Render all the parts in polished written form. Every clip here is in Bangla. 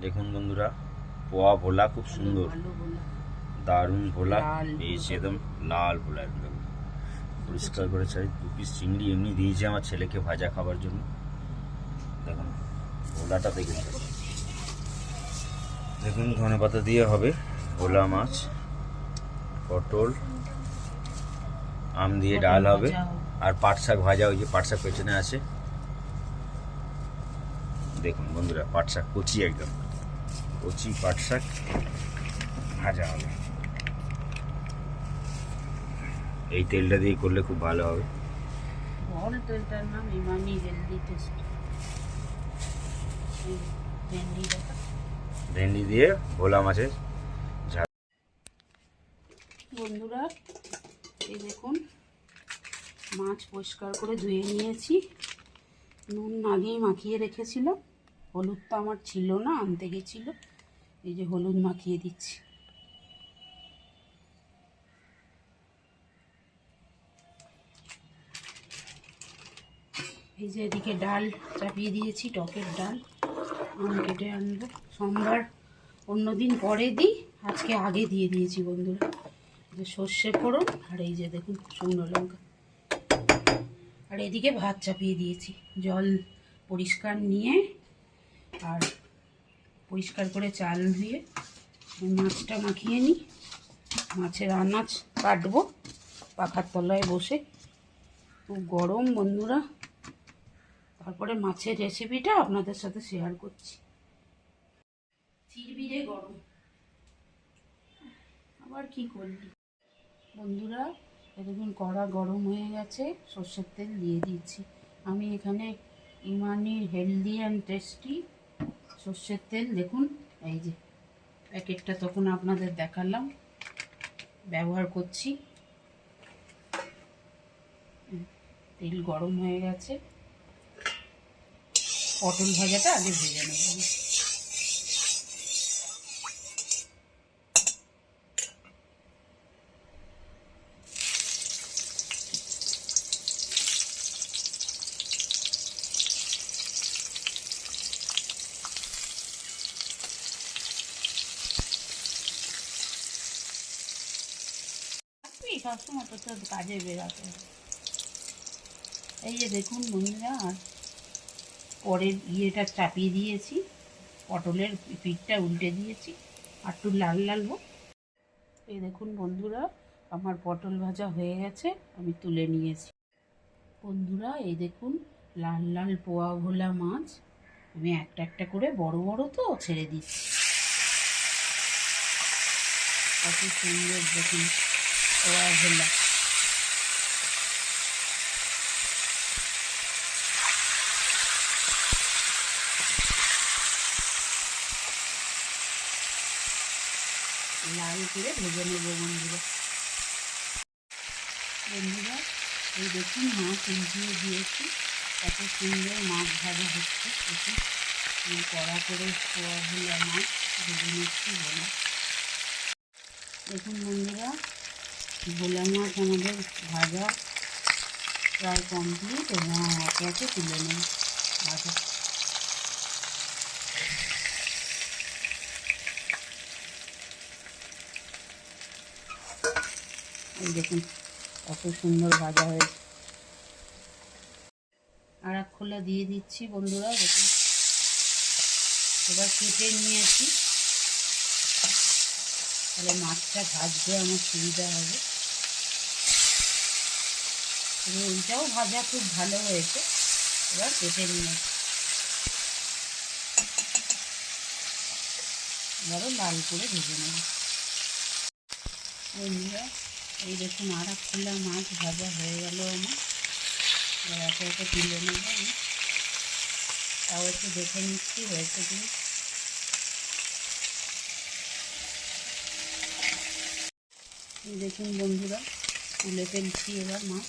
দেখুন বন্ধুরা, পোয়া ভোলা খুব সুন্দর, দারুণ ভোলা। এই একদম লাল ভোলা, একদম পরিষ্কার করে চাই। 2 পিস চিংড়ি এমনি দিয়েছে আমার ছেলেকে ভাজা খাবার জন্য। দেখুন ভোলাটা দেখুন, দেখুন ধনে পাতা দিয়ে হবে ভোলা মাছ, পটল, আম দিয়ে ডাল হবে, আর পাট শাক ভাজা। ওই যে পাট শাক পেছনে আছে, দেখুন বন্ধুরা, পাট শাক কচি, একদম কচি পাট শাক ভাজা হবে। এই তেলটা দিয়ে করলে খুব ভালো হবে। তেলটার নাম ইমামি হেলদি টেস্ট। ভেন্ডি দিয়ে ভোলা মাছের ঝাল। বন্ধুরা, এই দেখুন মাছ পরিষ্কার করে ধুয়ে নিয়েছি, নুন আগেই মাখিয়ে রেখেছিলাম। হলুদটা আমার ছিল না, আনতে গেছিলো। এই যে হলুদ মাখিয়ে দিচ্ছি। এই যে এদিকে ডাল চাপিয়ে দিয়েছি, টকের ডাল। আম কেটে আনবো, সোমবার অন্যদিন পরে দিই, আজকে আগে দিয়ে দিয়েছি বন্ধুরা। যে সর্ষে ফোড়ন, আর এই যে দেখুন শুকনো লঙ্কা, আর এদিকে ভাত চাপিয়ে দিয়েছি। জল পরিষ্কার নিয়ে আর পরিষ্কার করে চাল ধুয়ে মাছটা মাখিয়ে নিই। মাছের আনাজ কাটবো পাখার তলায় বসে, খুব গরম বন্ধুরা। তারপরে মাছের রেসিপিটা আপনাদের সাথে শেয়ার করছি। চিরবিরে গরম, আবার কি করলি বন্ধুরা। দেখুন কড়া গরম হয়ে গেছে, সর্ষের তেল দিয়ে দিচ্ছি। আমি এখানে ইমানির হেলদি অ্যান্ড টেস্টি সর্ষের তেল, দেখুন এই যে প্যাকেটটা তখন আপনাদের দেখালাম, ব্যবহার করছি। তেল গরম হয়ে গেছে, পটল ভাজাটা আগে ভেজে নেব। সবসময় তো কাজে বেরাতে হবে। এই যে দেখুন বন্ধুরা, আর পরের ইয়েটা চাপিয়ে দিয়েছি, পটলের পিঠটা উল্টে দিয়েছি, আর একটু লাল লাল হোক। এই দেখুন বন্ধুরা, আমার পটল ভাজা হয়ে গেছে, আমি তুলে নিয়েছি। বন্ধুরা এই দেখুন লাল লাল পোয়া ভোলা মাছ, আমি একটা একটা করে বড় বড় তো ছেড়ে দিচ্ছি। কত সুন্দর দেখুন পোয়া ভোলা। লাল করে ভেজে নেব বন্ধুরা। বন্ধুরা এই দেখুন মাছ উল্টিয়ে দিয়েছি, কত সুন্দর মাছ ভাজা হচ্ছে। দেখুন কড়া করে পোয়া ভোলা মাছ ভেজে নিচ্ছি ভোলা। দেখুন বন্ধুরা, ভোলা মাছ আমাদের ভাজা প্রায় কমপ্লিট, এবং একে একে তুলে নেই ভাজা। এই দেখুন কত সুন্দর ভাজা হয়েছে। আর এক খোলা দিয়ে দিচ্ছি বন্ধুরা। দেখুন এবার কেটে নিয়েছি, তাহলে মাছটা ভাজতে আমার সুবিধা হবে। ওইটাও ভাজা খুব ভালো হয়েছে, এবার কেটে নিয়েছি, এবারও লাল করে ভেজে নেব বন্ধুরা। এই দেখুন আর এক খোলা মাছ ভাজা হয়ে গেল আমার, এবার একে একে তুলে নেব আমি। তাও একটু দেখে নিচ্ছি হয়েছে কি। দেখুন বন্ধুরা, তুলে ফেলছি এবার মাছ।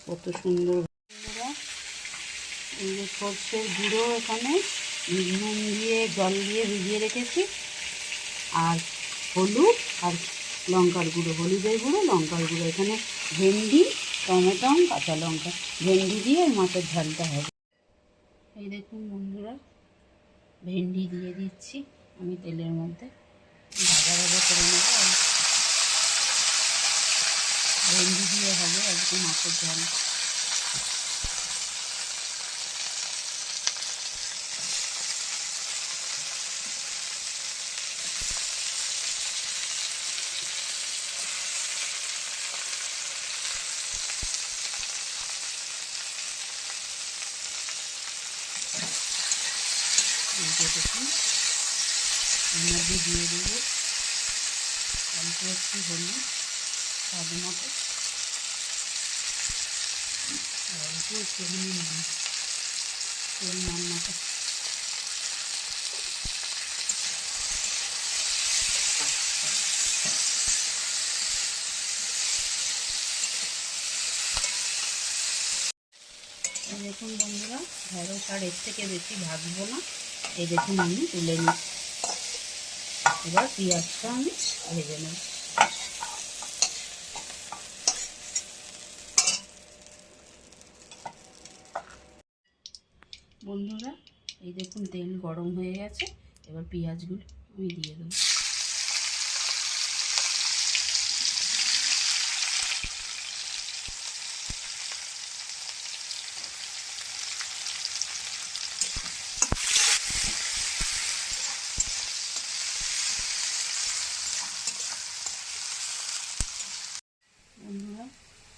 কত সুন্দর বন্ধুরা। এই যে সর্ষের গুঁড়ো এখানে নুন দিয়ে জল দিয়ে ভিজিয়ে রেখেছি, আর হলুদ আর লঙ্কার গুঁড়ো, হলুদের গুঁড়ো লঙ্কার গুঁড়ো। এখানে ভেন্ডি টমেটো, কাঁচা লঙ্কা, ভেন্ডি দিয়ে মাছের ঝালটা হবে। এই দেখুন বন্ধুরা, ভেন্ডি দিয়ে দিচ্ছি আমি তেলের মধ্যে, ভাজা ভাজা করে নেবো। ভেন্ডি দিয়ে হবে আজকে মাছের ঝাল। দেখুন মধ্যে দিয়ে দেবো অল্প একটু হলুদ, স্বাদ মতো, অল্প একটুখানি নুন, পরিমাণ মতো। এই দেখুন বন্ধুরা, ঢেঁড়স আর এর থেকে বেশি ভাজবো না। এই দেখুন আমি তুলে নিচ্ছি। এবার পেঁয়াজটা আমি ভেজে নেব। বন্ধুরা এই দেখুন তেল গরম হয়ে গেছে, এবার পেঁয়াজগুলো আমি দিয়ে দেবো। বন্ধুরা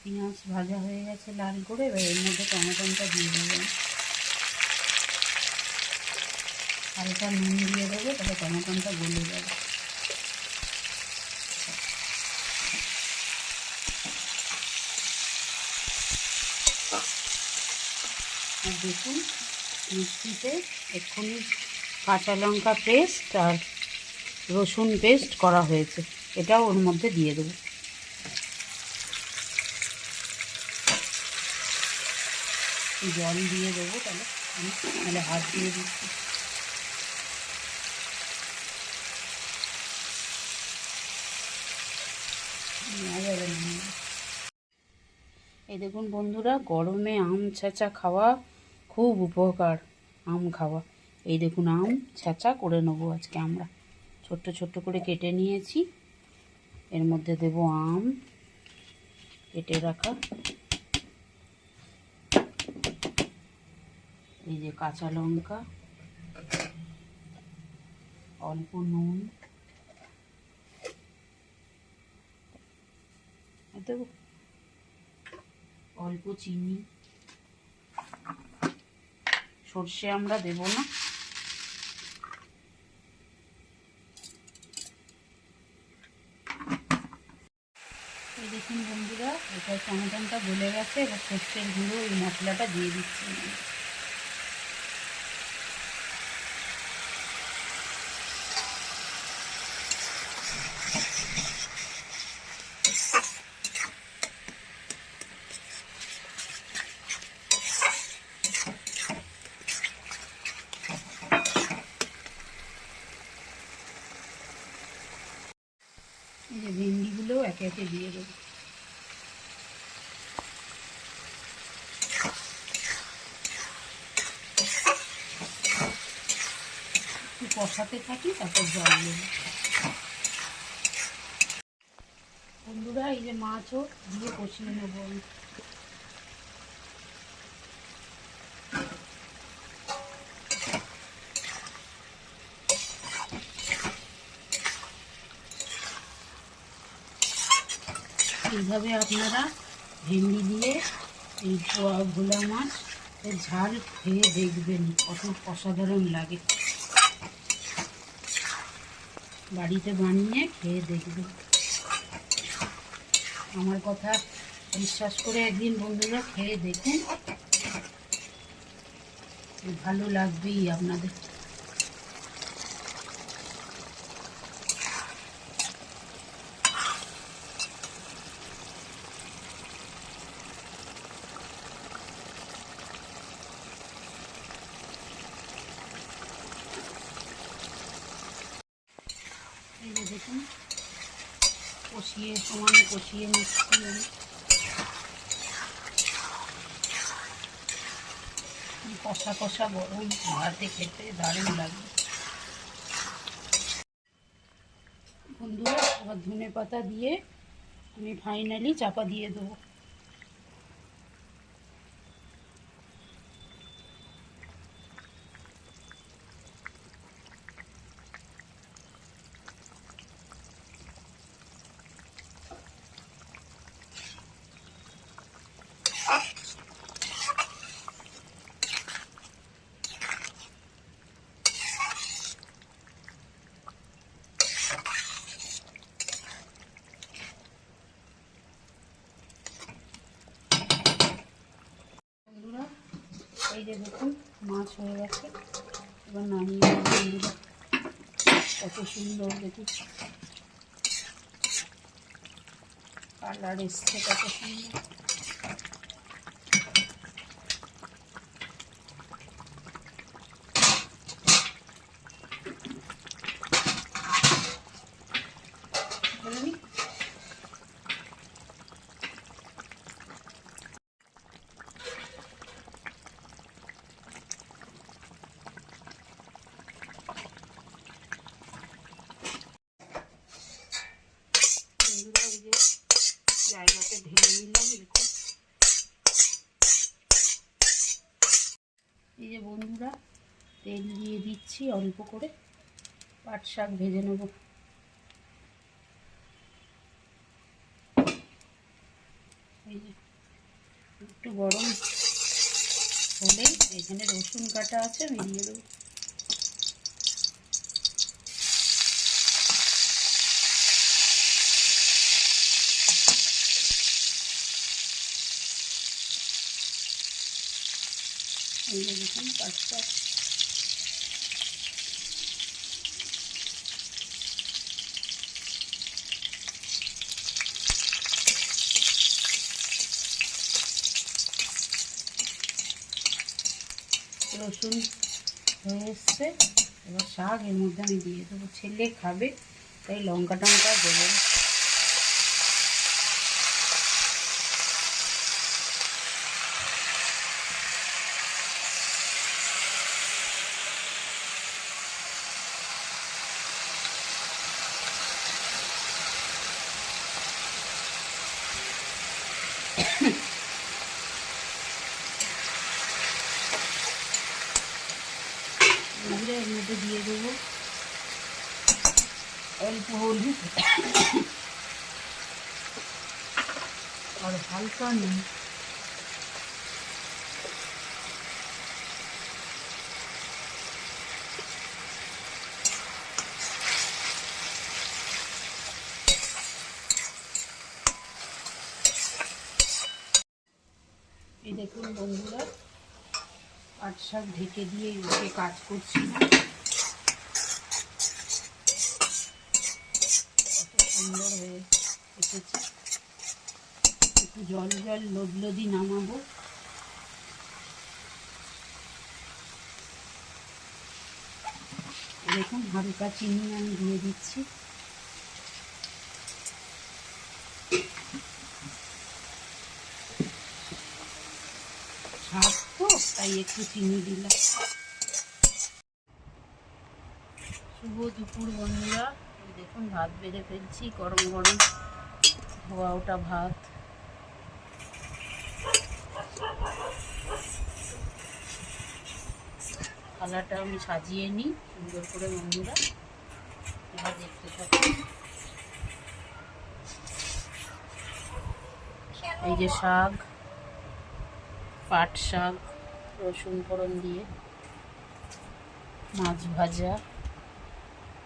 পেঁয়াজ ভাজা হয়ে গেছে লাল করে, এবার এর মধ্যে টমেটোটা দিয়ে দেবেন। হালকা নুন দিয়ে দেবো, তাহলে টমেটোটা গলে যাবে। আর দেখুন মিক্সিতে এক্ষুনি কাঁচা লঙ্কা পেস্ট আর রসুন পেস্ট করা হয়েছে, এটাও ওর মধ্যে দিয়ে দেবো। জল দিয়ে দেবো, তাহলে হাত দিয়ে দিচ্ছি। এই দেখুন বন্ধুরা, গরমে আম ছেঁচা খাওয়া খুব উপকার। আম খাওয়া, এই দেখুন আম ছেঁচা করে নেবো আজকে আমরা। ছোট্ট ছোট্ট করে কেটে নিয়েছি, এর মধ্যে দেব আম কেটে রাখা, এই যে কাঁচা লঙ্কা, অল্প নুন দেব, অল্প চিনি, সর্ষে আমরা দেব না। এই দেখুন বন্ধুরা, এটা টমেটোটা গলে গেছে, এবার সর্ষের গুঁড়ো এই মশলাটা দিয়ে দিচ্ছি। এই যে ভেন্ডিগুলো একে একে দিয়ে দেবো। একটু কষাতে থাকি, তারপর জল দেবো। বন্ধুরা এই যে মাছও দিয়ে কষিয়ে নেবো। এইভাবে আপনারা ভেন্ডি দিয়ে এই ভোলা মাছ এর ঝাল খেয়ে দেখবেন, কত অসাধারণ লাগে। বাড়িতে বানিয়ে খেয়ে দেখবেন। আমার কথা বিশ্বাস করে একদিন বন্ধুরা খেয়ে দেখুন, ভালো লাগবেই আপনাদের। এই যে দেখুন সমানে কষিয়ে নিচ্ছি আমি। কষা কষা গরম ভাতে খেতে দারুণ লাগবে বন্ধুরা। আবার ধনে পাতা দিয়ে আমি ফাইনালি চাপা দিয়ে দেবো। বন্ধুরা এই যে দেখুন মাছ হয়ে গেছে, এবার নামিয়ে নেব বন্ধুরা। কত সুন্দর দেখুন কালার এসছে, কত সুন্দর। বলুন বন্ধুরা এই যে জায়গাতে ঢেলে নিলাম দেখুন। এই যে বন্ধুরা তেল দিয়ে দিচ্ছি অল্প করে, পাট শাক ভেজে নেব। এই যে একটু গরম হলে এখানে রসুন কাটা আছে আমি দিয়ে দেবো। এই যে দেখুন পাট শাক রসুন হয়ে এসছে, এবার শাক এর মধ্যে আমি দিয়ে দেবো। ছেলে খাবে তাই লঙ্কা টঙ্কা দেবো। এর মধ্যে দিয়ে দেবো অল্প হলুদ আর হালকা নুন। এই দেখুন বন্ধুরা পাট শাক ঢেকে দিয়ে এগুলোকে কাজ করছি না, কত সুন্দর হয়ে এসেছে। একটু জল জল লদলদি নামাবো। দেখুন হালকা চিনি আমি দিয়ে দিচ্ছি। শাক তো তাই একটু চিনি দিলাম। শুভ দুপুর বন্ধুরা, দেখুন ভাত বেড়ে ফেলছি, গরম গরম ধোয়া ওটা ভাত। থালাটা আমি সাজিয়ে নিই সুন্দর করে বন্ধুরা, এবার দেখতে থাকুন। এই যে শাক, পাট শাক রসুন ফোড়ন দিয়ে, মাছ ভাজা,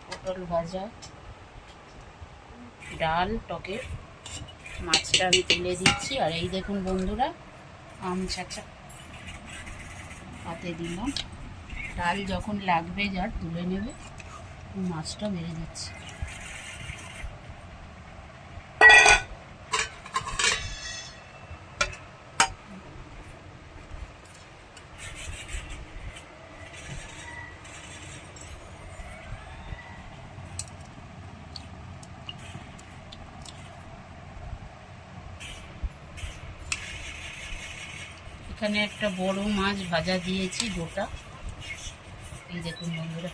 পটল ভাজা, ডাল টকের, মাছটা আমি তুলে দিচ্ছি। আর এই দেখুন বন্ধুরা আম চাচা হাতে দিলাম, ডাল যখন লাগবে যার তুলে নেবে, মাছটা বেড়ে দিচ্ছি। এখানে একটা বড় মাছ ভাজা দিয়েছি গোটা, এই দেখুন বন্ধুরা।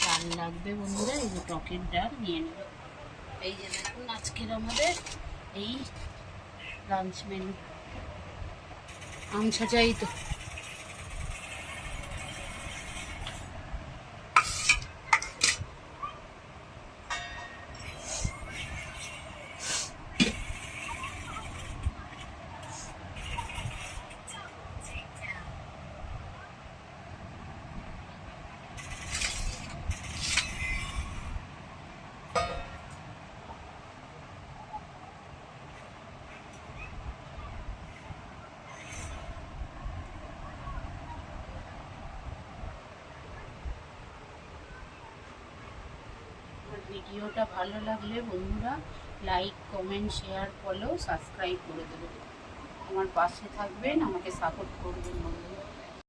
ডাল লাগবে বন্ধুরা, এই যে টকের ডাল নিয়ে নেব। এই যে দেখুন আজকের আমাদের এই লাঞ্চ মেনু। আচ্ছা চাই তো ভিডিওটা ভালো লাগলে বন্ধুরা like, comment, share, follow, subscribe করে দেবেন। আমার পাশে থাকবেন, আমাকে সাপোর্ট করবেন বন্ধুরা।